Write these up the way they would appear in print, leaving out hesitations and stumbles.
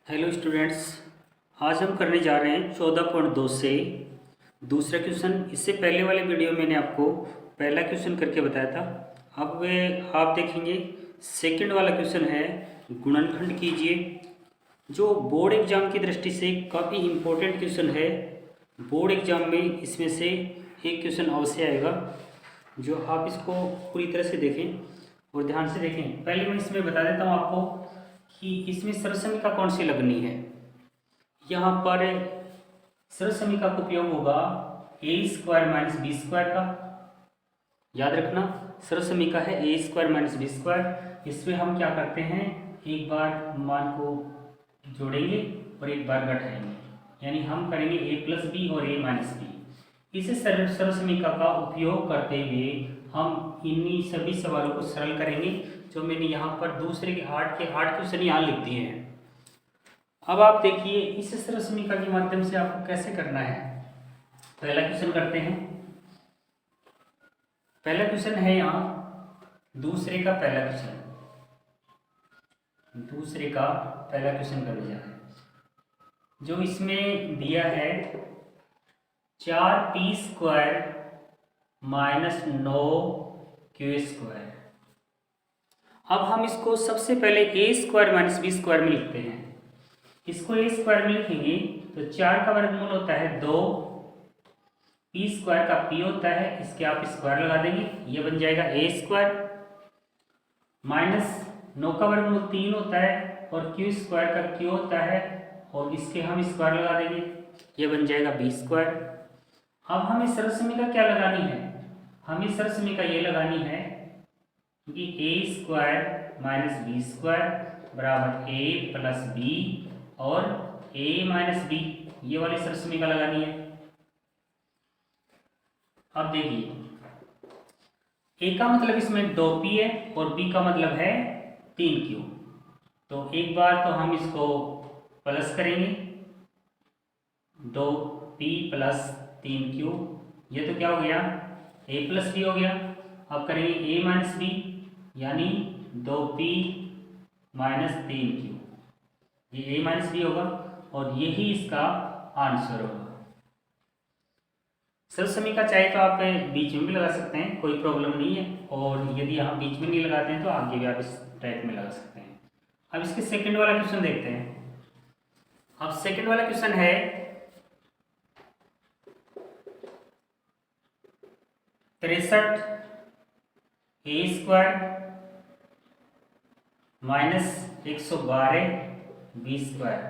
Hello students. आज हम करने जा रहे हैं 14.2 से दूसरा क्वेश्चन। इससे पहले वाले वीडियो में मैंने आपको पहला क्वेश्चन करके बताया था। अब वे आप देखेंगे सेकंड वाला क्वेश्चन है, गुणनखंड कीजिए, जो बोर्ड एग्जाम की दृष्टि से काफ़ी इम्पोर्टेंट क्वेश्चन है। बोर्ड एग्जाम में इसमें से एक क्वेश्चन अवश्य आएगा, जो आप इसको पूरी तरह से देखें और ध्यान से देखें। पहले मैं इसमें बता देता हूँ आपको कि इसमें सरसमिका कौन सी लगनी है। यहाँ पर सरसमिका का उपयोग होगा ए स्क्वायर माइनस बी स्क्वायर का। याद रखना, सरसमिका है ए स्क्वायर माइनस बी स्क्वायर। इसमें हम क्या करते हैं, एक बार मान को जोड़ेंगे और एक बार घटाएंगे, यानी हम करेंगे ए प्लस बी और ए माइनस बी। इसे सरसमिका का उपयोग करते हुए हम इन्हीं सभी सवालों को सरल करेंगे, जो मैंने यहाँ पर दूसरे के आठ क्वेश्चन यहाँ लिख दिए हैं। अब आप देखिए इस सरसमिका के माध्यम से आपको कैसे करना है। पहला क्वेश्चन करते हैं। पहला क्वेश्चन है यहाँ दूसरे का पहला क्वेश्चन करने जा रहे हैं। जो इसमें दिया है 4p square minus 9q square. अब हम इसको सबसे पहले ए स्क्वायर माइनस बी स्क्वायर में लिखते हैं। इसको ए स्क्वायर में लिखेंगे तो 4 का वर्गमूल होता है 2, पी स्क्वायर का पी होता है, इसके आप स्क्वायर लगा देंगे, ये बन जाएगा ए स्क्वायर, माइनस 9 का वर्गमूल 3 होता है और क्यू स्क्वायर का क्यू होता है, और इसके हम स्क्वायर लगा देंगे, ये बन जाएगा बी स्क्वायर। अब हमें सरसमिका क्या लगानी है, हमें सरसमिका ये लगानी है कि ए स्क्वायर माइनस बी स्क्वायर बराबर ए प्लस बी और a माइनस बी, ये वाली सरसमिका लगानी है। अब देखिए a का मतलब इसमें 2p है और b का मतलब है 3q। तो एक बार तो हम इसको प्लस करेंगे, 2p प्लस 3q, ये तो क्या हो गया a प्लस बी हो गया। अब करेंगे a माइनस बी, यानी 2p माइनस 3q, ये a माइनस बी होगा और यही इसका आंसर होगा। सरसमिका चाहे तो आप बीच में भी लगा सकते हैं, कोई प्रॉब्लम नहीं है, और यदि आप बीच में नहीं लगाते हैं तो आगे भी आप इस टाइप में लगा सकते हैं। अब इसके सेकंड वाला क्वेश्चन देखते हैं। अब सेकंड वाला क्वेश्चन है 63 ए स्क्वायर माइनस 112 बी स्क्वायर।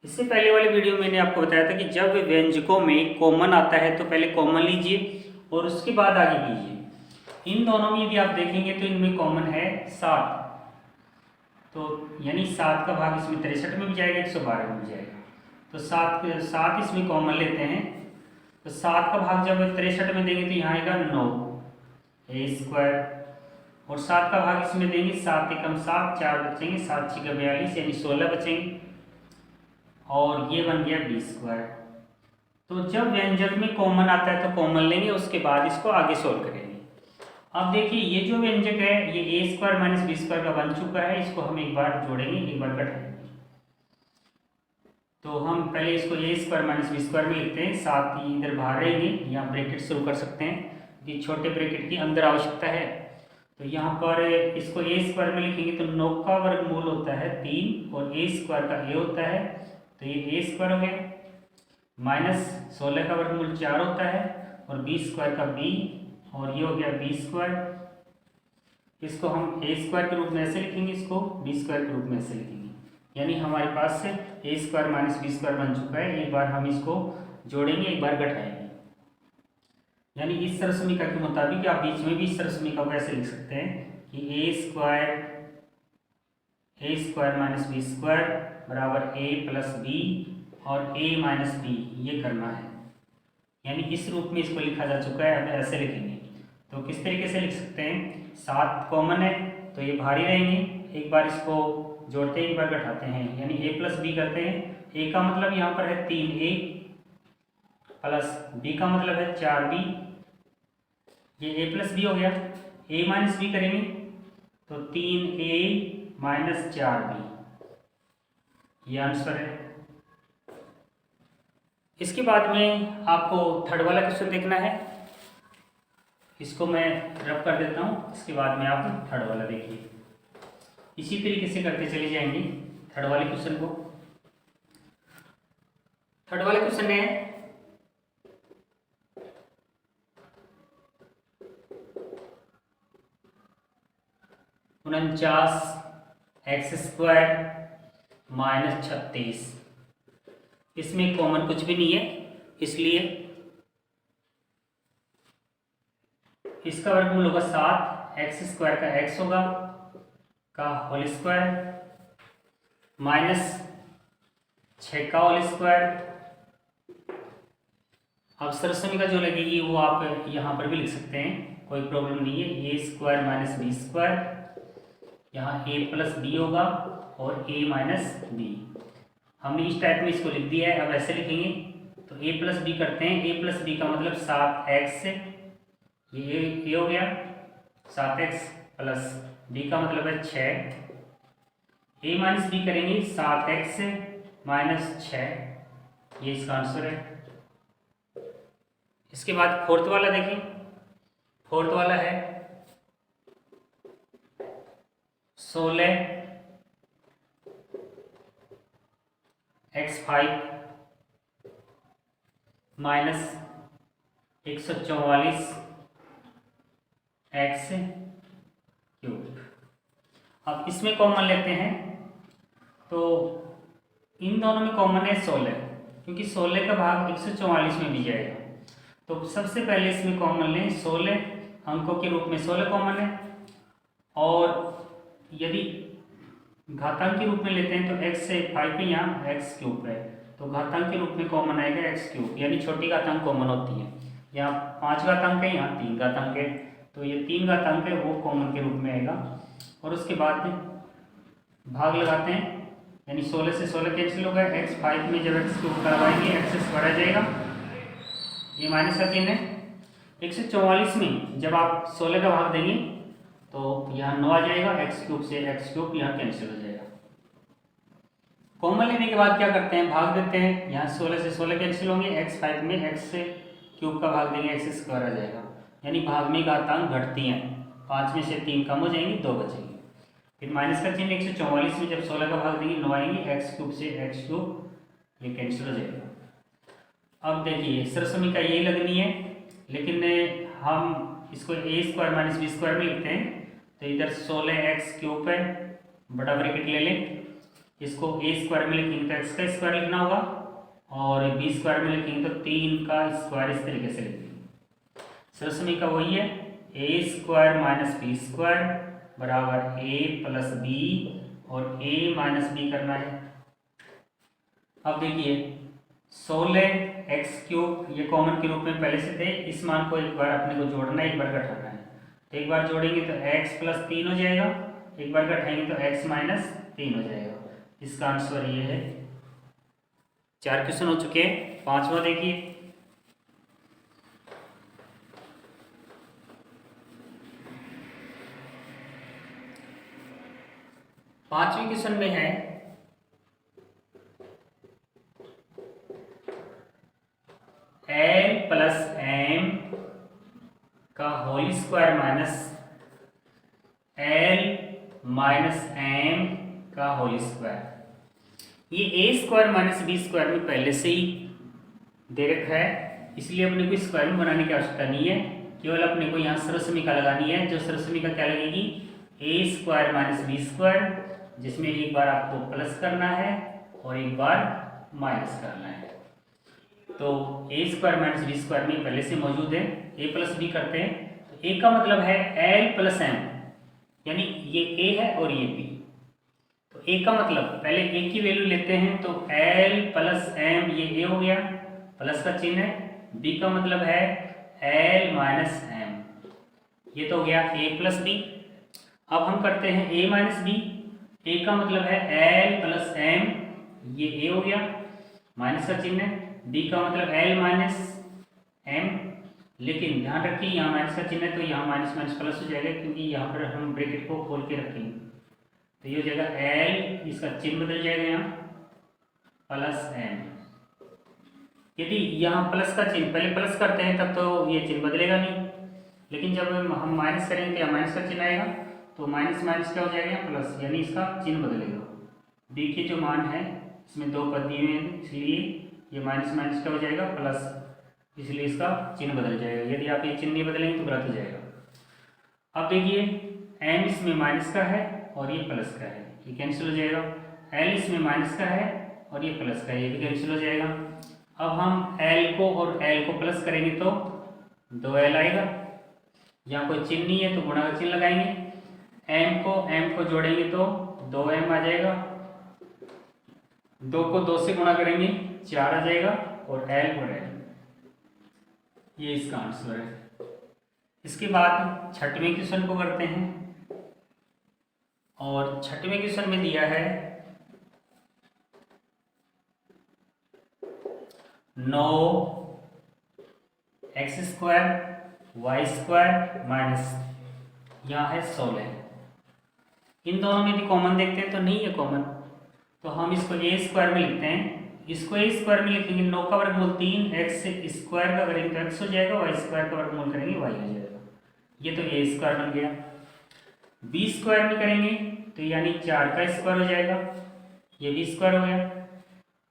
इससे पहले वाले वीडियो में मैंने आपको बताया था कि जब व्यंजकों में कॉमन आता है तो पहले कॉमन लीजिए और उसके बाद आगे कीजिए। इन दोनों में यदि आप देखेंगे तो इनमें कॉमन है 7, तो यानी 7 का भाग इसमें 63 में भी जाएगा, 112 में भी जाएगा, तो 7 इसमें कॉमन लेते हैं। तो 7 का भाग जब 63 में देंगे तो यहाँ आएगा 9 ए स्क्वायर, और 7 का भाग इसमें देंगे, 7 एकम 7, 4 बचेंगे, 7 6 42, यानी 16 बचेंगे, और ये बन गया बी स्क्वायर। तो जब व्यंजक में कॉमन आता है तो कॉमन लेंगे, उसके बाद इसको आगे सोल्व करेंगे। अब देखिए ये जो व्यंजक है ये ए स्क्वायर माइनस बी स्क्वायर का बन चुका है, इसको हम एक बार जोड़ेंगे, एक बार घटाएंगे। तो हम पहले इसको ए स्क्वायर माइनस बी स्क्वायर में लिखते हैं, साथ ही इधर बाहर रहेंगे, यहाँ ब्रैकेट शुरू कर सकते हैं, ये छोटे ब्रैकेट की अंदर आवश्यकता है। तो यहाँ पर इसको ए स्क्वायर में लिखेंगे तो 9 का वर्गमूल होता है 3 और ए स्क्वायर का ए होता है, तो ये ए स्क्वायर हो गया, माइनस 16 का वर्गमूल 4 होता है और बी स्क्वायर का बी, और ये हो गया बी स्क्वायर। इसको हम ए स्क्वायर के रूप में ऐसे लिखेंगे, इसको बी स्क्वायर के रूप में ऐसे लिखेंगे, यानी हमारे पास से ए स्क्वायर माइनस बी स्क्वायर बन चुका है। एक बार हम इसको जोड़ेंगे, एक बार घटाएंगे, यानी इस सरसमिका के मुताबिक आप बीच में भी इस सरसमिका को ऐसे लिख सकते हैं कि ए स्क्वायर माइनस बी स्क्वायर बराबर ए प्लस बी और ए माइनस बी, ये करना है, यानी इस रूप में इसको लिखा जा चुका है। अब ऐसे लिखेंगे तो किस तरीके से लिख सकते हैं, 7 कॉमन है तो ये भारी रहेंगे, एक बार इसको जोड़ते हैं, एक बार घटाते हैं, यानी ए प्लस बी करते हैं। ए का मतलब यहाँ पर है 3a प्लस बी का मतलब है 4b, ये ए प्लस बी हो गया। ए माइनस बी करेंगे तो 3a माइनस 4b, ये आंसर है। इसके बाद में आपको थर्ड वाला क्वेश्चन देखना है। इसको मैं रब कर देता हूँ, इसके बाद में आप थर्ड वाला देखिए। इसी तरीके से करते चले जाएंगे थर्ड वाले क्वेश्चन को। थर्ड वाले क्वेश्चन है 49x² माइनस 36। इसमें कॉमन कुछ भी नहीं है, इसलिए इसका वर्गमूल होगा 7, x² का x होगा का होल स्क्वायर माइनस 6 का होल स्क्वायर। अब सरसमीका जो लगेगी वो आप यहाँ पर भी लिख सकते हैं, कोई प्रॉब्लम नहीं है। a² माइनस b², यहाँ a प्लस बी होगा और a माइनस बी। हमने इस टाइप में इसको लिख दिया है। अब ऐसे लिखेंगे तो a प्लस बी करते हैं। a प्लस बी का मतलब 7x, ये a हो गया 7x प्लस b का मतलब है 6। a माइनस बी करेंगे 7x माइनस 6, ये इसका आंसर है। इसके बाद फोर्थ वाला देखें। फोर्थ वाला है 16x5 माइनस 144x³। अब इसमें कॉमन लेते हैं तो इन दोनों में कॉमन है 16, क्योंकि 16 का भाग 144 में भी जाएगा। तो सबसे पहले इसमें कॉमन लें 16, अंकों के रूप में 16 कॉमन है। और यदि घातांक के रूप में लेते हैं तो x से 5 है, यहाँ x³ है, तो घातांक के रूप में कॉमन आएगा x³, यानी छोटी घातांक कॉमन होती है। यहाँ 5 घातांक है, यहाँ 3 घातांक है, तो ये 3 घातांक है वो कॉमन के रूप में आएगा। और उसके बाद भाग लगाते हैं, यानी 16 से 16 कैंसिल हो गया। x5 में जब x³ करवाएंगे x² आ जाएगा, ये माइनस का चिन्ह है। 144 में जब आप 16 का भाग देंगे तो यहाँ 9 आ जाएगा, x³ से x³ यहाँ कैंसिल हो जाएगा। कॉमन लेने के बाद क्या करते हैं, भाग देते हैं। यहाँ 16 से 16 कैंसिल होंगे, x5 में x³ का भाग देंगे x² आ जाएगा, यानी भाग में घातांक घटती हैं। 5 में से 3 कम हो जाएंगे, 2 बचेंगे। फिर माइनस का चिन्ह 144 में जब 16 का भाग देंगे 9 आएंगे, x³ से x³ ये कैंसिल हो जाएगा। अब देखिए सरसमीका यही लगनी है, लेकिन हम इसको a² माइनस b² में लिखते हैं। तो इधर 16x³ है, बड़ा ब्रैकेट ले लें। इसको a² में लिखेंगे तो x का स्क्वायर लिखना होगा, और b² में लिखेंगे तो 3 का स्क्वायर, इस तरीके से लिखेंगे। सरसमीका वही है, a² माइनस b² बराबर a प्लस b, और a माइनस b करना है। अब देखिए 16x³ ये कॉमन के रूप में पहले से थे, इस मान को एक बार अपने को जोड़ना है, एक बार घटाना है। तो एक बार जोड़ेंगे तो x प्लस 3 हो जाएगा, एक बार घटाएंगे तो x माइनस 3 हो जाएगा। इसका आंसर ये है। 4 क्वेश्चन हो चुके हैं, 5वां देखिए। पांचवें क्वेश्चन में है l प्लस m का whole square minus l minus m का होल स्क्वायर। ये a² माइनस b² में पहले से ही दे रखा है, इसलिए अपने को स्क्वायर में बनाने की आवश्यकता नहीं है, केवल अपने को यहाँ सरसमीका लगानी है। जो सरसमीका क्या लगेगी, a² माइनस b², जिसमें एक बार आपको प्लस करना है और एक बार माइनस करना है। तो a² माइनस b² में पहले से मौजूद है। a प्लस b करते हैं तो a का मतलब है l प्लस m, यानी ये a है और ये b। तो a का मतलब पहले a की वैल्यू लेते हैं तो l प्लस m, ये a हो गया, प्लस का चिन्ह है। b का मतलब है l माइनस m, ये तो हो गया a प्लस b। अब हम करते हैं a माइनस b। a का मतलब है l प्लस m, ये a हो गया, माइनस का चिन्ह है। b का मतलब l माइनस m, लेकिन ध्यान रखिए यहाँ माइनस का चिन्ह है तो यहाँ माइनस माइनस प्लस हो जाएगा, क्योंकि यहाँ पर हम ब्रैकेट को खोल के रखेंगे। तो ये हो जाएगा l, इसका चिन्ह बदल जाएगा यहाँ, प्लस एम। यदि यहाँ प्लस का चिन्ह पहले प्लस करते हैं तब तो ये चिन्ह बदलेगा नहीं, लेकिन जब हम माइनस करेंगे तो यहाँ माइनस का चिन्ह आएगा, तो माइनस माइनस क्या हो जाएगा प्लस, यानी इसका चिन्ह बदलेगा। बी के जो मान है इसमें दो पद दिए हुए हैं, इसलिए ये माइनस माइनस क्या हो जाएगा प्लस, इसलिए इसका चिन्ह बदल जाएगा। यदि आप ये चिन्ह नहीं बदलेंगे तो गलत हो जाएगा। अब देखिए एम इसमें माइनस का है और ये प्लस का है, ये कैंसिल हो जाएगा। एल इसमें माइनस का है और ये प्लस का है, ये भी कैंसिल हो जाएगा। अब हम एल को और एल को प्लस करेंगे तो 2l आएगा, यहाँ कोई चिन्ह नहीं है तो गुणा का चिन्ह लगाएंगे। एम को जोड़ेंगे तो 2m आ जाएगा, 2 को 2 से गुणा करेंगे 4 आ जाएगा, और l, ये इसका आंसर है। इसके बाद छठवें क्वेश्चन को करते हैं, और छठवें क्वेश्चन में दिया है 9x² y² माइनस यहाँ है 16। इन दोनों में भी कॉमन देखते हैं तो नहीं है कॉमन, तो हम इसको a² में लिखते हैं। इसको a² में लिखेंगे 9 का वर्गमूल 3, x² का करेंगे तो x हो जाएगा, y² का वर्गमूल करेंगे y हो जाएगा। ये तो a² बन गया। b² में करेंगे तो यानी 4 का स्क्वायर हो जाएगा, ये b² हो गया।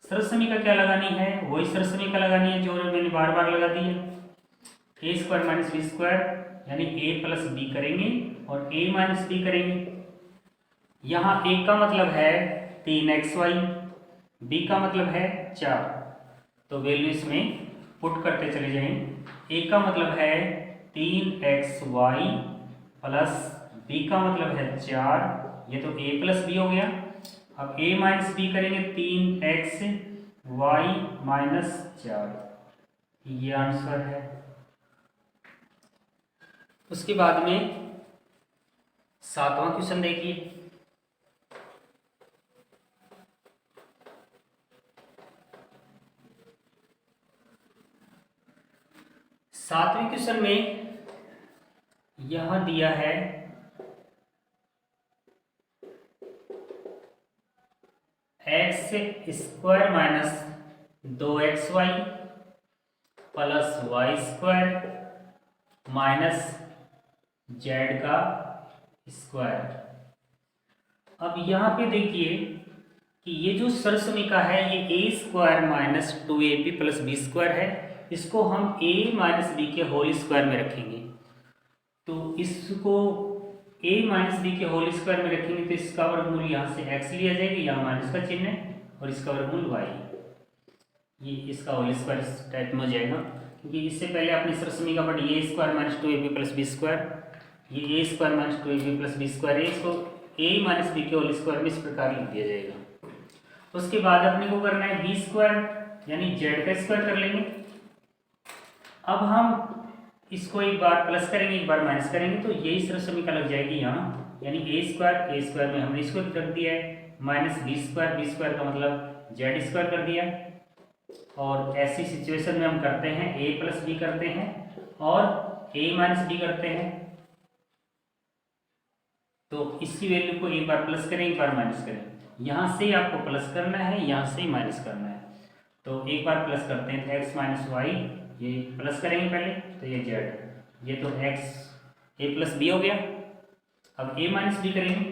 सरसमीका क्या लगानी है, वही सरसमीका लगानी है जो मैंने बार बार लगा दी है। a² माइनस b² यानी a प्लस b करेंगे और a माइनस b करेंगे। यहाँ a का मतलब है 3xy, b का मतलब है 4, तो वैल्यू इसमें पुट करते चले जाएंगे। a का मतलब है 3xy प्लस b का मतलब है 4, ये तो a प्लस b हो गया। अब a माइनस b करेंगे 3xy माइनस 4, ये आंसर है। उसके बाद में 7वां क्वेश्चन देखिए। सातवें क्वेश्चन में यह दिया है x² minus 2xy plus y² minus z का स्क्वायर। अब यहाँ पे देखिए कि ये जो सरसमीका है ये a² minus 2ab plus b² है, इसको हम a माइनस b के होल स्क्वायर में रखेंगे। तो इसको a माइनस b के होल स्क्वायर में रखेंगे तो इसका वर्गमूल यहाँ से x लिया जाएगा, यहाँ माइनस का चिन्ह है, और इसका वर्गमूल y, ये इसका होल स्क्वायर इस टाइप में हो जाएगा। क्योंकि इससे पहले आपने सरसमीका पढ़ी a² minus 2ab plus b², ये a² minus 2ab plus b² है, इसको a माइनस b के होल स्क्वायर में इस प्रकार लिख दिया जाएगा। उसके बाद अपने को करना है b² यानी z का स्क्वायर कर लेंगे। अब हम इसको एक बार प्लस करेंगे एक बार माइनस करेंगे तो यही सरसमीका लग जाएगी यहाँ, यानी a² में हमने इसको रख दिया है, माइनस b² का मतलब z² कर दिया। और ऐसी सिचुएशन में हम करते हैं a प्लस b करते हैं और a माइनस b करते हैं, तो इसकी वैल्यू को एक बार प्लस करें एक बार माइनस करें। यहाँ से आपको प्लस करना है, यहाँ से माइनस करना है, तो एक बार प्लस करते हैं तो x माइनस वाई, ये प्लस करेंगे पहले तो ये z, ये तो x a प्लस b हो गया। अब a माइनस b करेंगे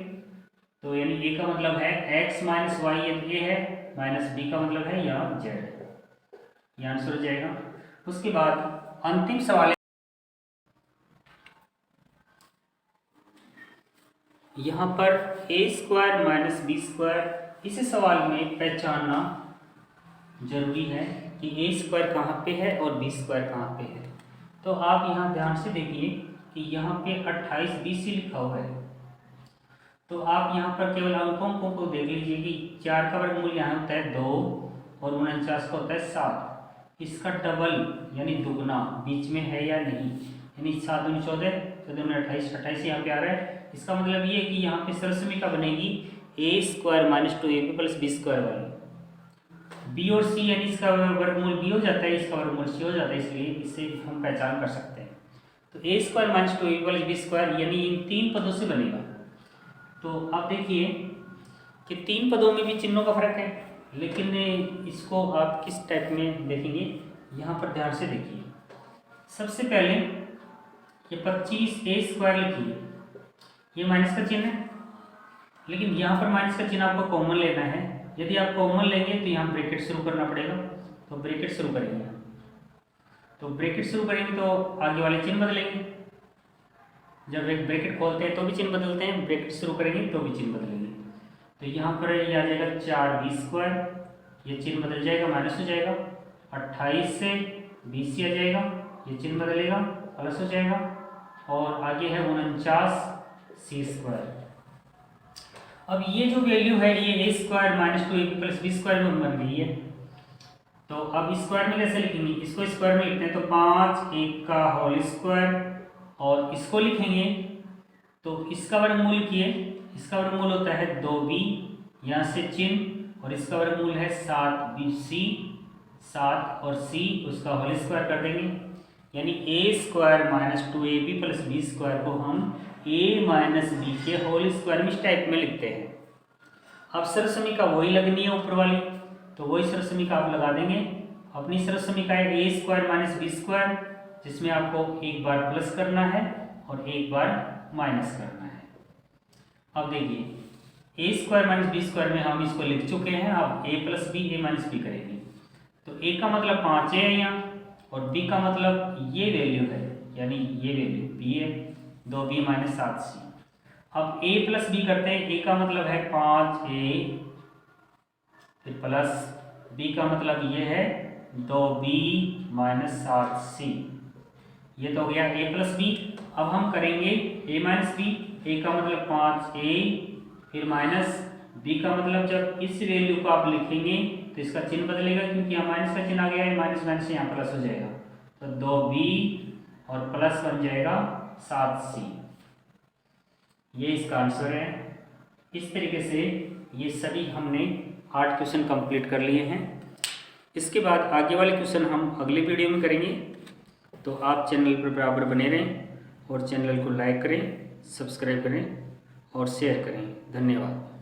तो यानी a का मतलब है x माइनस वाई, ये तो a है, माइनस b का मतलब है यहाँ z, ये आंसर हो जाएगा। उसके बाद अंतिम सवाल यहाँ पर a² माइनस b², इस सवाल में पहचानना जरूरी है कि a² कहाँ पे है और b² कहाँ पे है। तो आप यहाँ ध्यान से देखिए कि यहाँ पे 28 BC लिखा हुआ है, तो आप यहाँ पर केवल अंकों को देख लीजिए कि 4 का वर्गमूल यहाँ होता है 2 और 49 का होता है 7, इसका डबल यानी दुगना बीच में है या नहीं, यानी 7 दूनी 14, 14 28, 28 यहाँ पे आ रहा है। इसका मतलब ये है कि यहाँ पे सरसमीका बनेगी a² minus 2ab plus b² वाली। b और c यानी इसका वर्गमूल b हो जाता है, इसका वर्गमूल c हो जाता है, इसलिए इससे हम पहचान कर सकते हैं। तो a² minus 2ab plus b² यानी इन 3 पदों से बनेगा। तो आप देखिए कि 3 पदों में भी चिन्हों का फर्क है, लेकिन इसको आप किस टाइप में देखेंगे, यहाँ पर ध्यान से देखिए। सबसे पहले ये 25a² लिखिए, ये माइनस का चिन्ह है, लेकिन यहाँ पर माइनस का चिन्ह आपको कॉमन लेना है। यदि आप कॉमन लेंगे तो यहाँ ब्रैकेट शुरू करना पड़ेगा, तो ब्रैकेट शुरू करेंगे। तो ब्रैकेट शुरू करेंगे तो आगे वाले चिन्ह बदलेंगे। जब एक ब्रैकेट खोलते हैं तो भी चिन्ह बदलते हैं, ब्रैकेट शुरू करेंगे तो भी चिन्ह बदलेंगे। तो यहाँ पर ये आ जाएगा 4b², ये चिन्ह बदल जाएगा, माइनस हो जाएगा। 28 से 20 आ जाएगा, ये चिन्ह बदलेगा, प्लस हो जाएगा। और आगे है 49c²। अब ये जो वैल्यू है ये a² - 2ab + b² में बन गई है। तो अब स्क्वायर में कैसे लिखेंगे, इसको स्क्वायर में लिखते हैं तो 5 का होल स्क्वायर, और इसको लिखेंगे तो इसका वर्गमूल किए, इसका वर्गमूल होता है 2b, यहाँ से चिन्ह, और इसका वर्गमूल है 7c, 7 और c उसका होल स्क्वायर कर देंगे, यानी a² - 2ab + b² को हम a - b के होल स्क्वायर में इस टाइप में लिखते हैं। अब सरसमीका वही लगनी है ऊपर वाली, तो वही सरसमीका आप लगा देंगे। अपनी सरसमीका है a² - b², जिसमें आपको एक बार प्लस करना है और एक बार माइनस करना है। अब देखिए a² - b² में हम इसको लिख चुके हैं, अब a + b a - b करेंगे। तो a का मतलब 5 है यहाँ, और b का मतलब ये वैल्यू है, यानी ये वैल्यू b है, 2b - 7c। अब a + b करते हैं, a का मतलब है 5a, फिर प्लस b का मतलब ये है 2b - 7c। ये तो हो गया a + b। अब हम करेंगे a - b, a का मतलब 5a, फिर माइनस b का मतलब जब इस वैल्यू को आप लिखेंगे तो इसका चिन्ह बदलेगा, क्योंकि यहाँ माइनस का चिन्ह आ गया है, माइनस माइनस से यहाँ प्लस हो जाएगा, तो 2b और प्लस बन जाएगा 7c। ये इसका आंसर है। इस तरीके से ये सभी हमने 8 क्वेश्चन कंप्लीट कर लिए हैं। इसके बाद आगे वाले क्वेश्चन हम अगले वीडियो में करेंगे। तो आप चैनल पर बराबर बने रहें और चैनल को लाइक करें, सब्सक्राइब करें और शेयर करें। धन्यवाद।